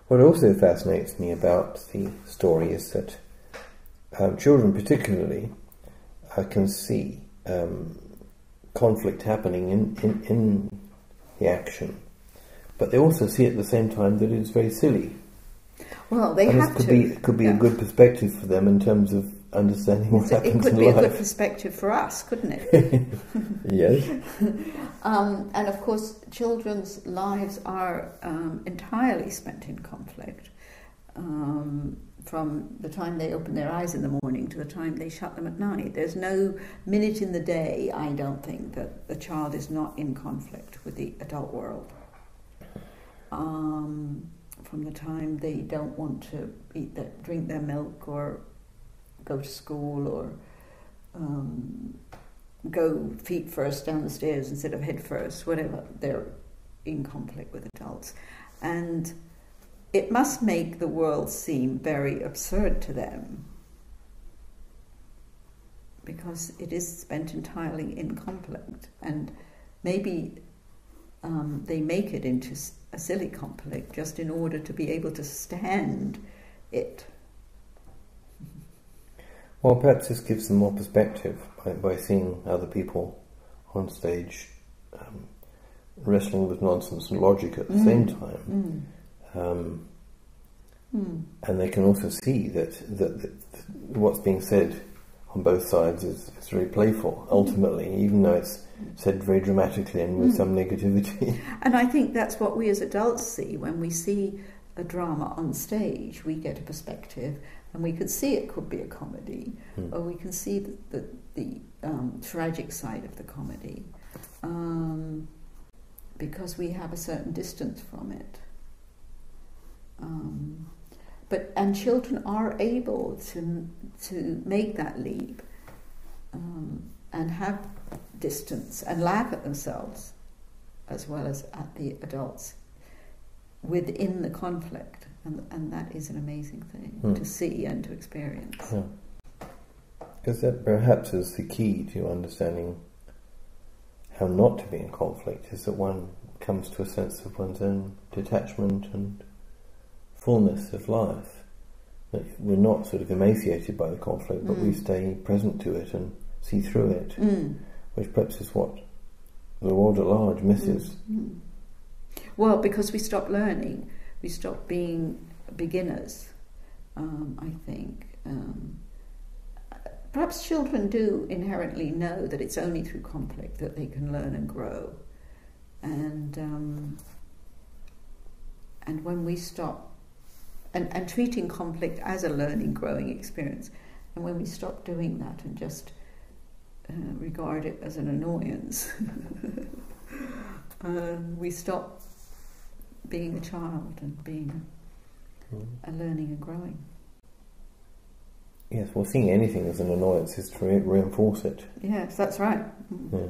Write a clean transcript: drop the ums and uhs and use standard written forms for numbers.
What also fascinates me about the story is that children particularly can see conflict happening in the action, but they also see at the same time that it's very silly. Well, they and have it could be a good perspective for them in terms of understanding what happens in life. It could be a good perspective for us, couldn't it? Yes. And of course, children's lives are entirely spent in conflict. From the time they open their eyes in the morning to the time they shut them at night. There's no minute in the day, I don't think, that the child is not in conflict with the adult world. From the time they don't want to drink their milk or go to school or go feet first down the stairs instead of head first, whatever, they're in conflict with adults. And it must make the world seem very absurd to them because it is spent entirely in conflict, and maybe they make it into a silly conflict just in order to be able to stand it. Well, perhaps this gives them more perspective by seeing other people on stage wrestling with nonsense and logic at the same time. And they can also see that what's being said on both sides is very playful, ultimately, even though it's said very dramatically and with some negativity. And I think that's what we as adults see when we see a drama on stage. We get a perspective, and we can see it could be a comedy, or we can see the tragic side of the comedy, because we have a certain distance from it. And children are able to make that leap and have distance and laugh at themselves as well as at the adults within the conflict, and that is an amazing thing to see and to experience. Because that perhaps is the key to understanding how not to be in conflict, is that one comes to a sense of one's own detachment and fullness of life. That we're not sort of emaciated by the conflict, but we stay present to it and see through it, which perhaps is what the world at large misses. Well, because we stop learning, we stop being beginners, I think. Perhaps children do inherently know that it's only through conflict that they can learn and grow. And when we stop and treating conflict as a learning, growing experience, and when we stop doing that and just regard it as an annoyance, we stop being a child and being a learning and growing. Yes, well, seeing anything as an annoyance is to reinforce it. Yes, that's right. Yeah.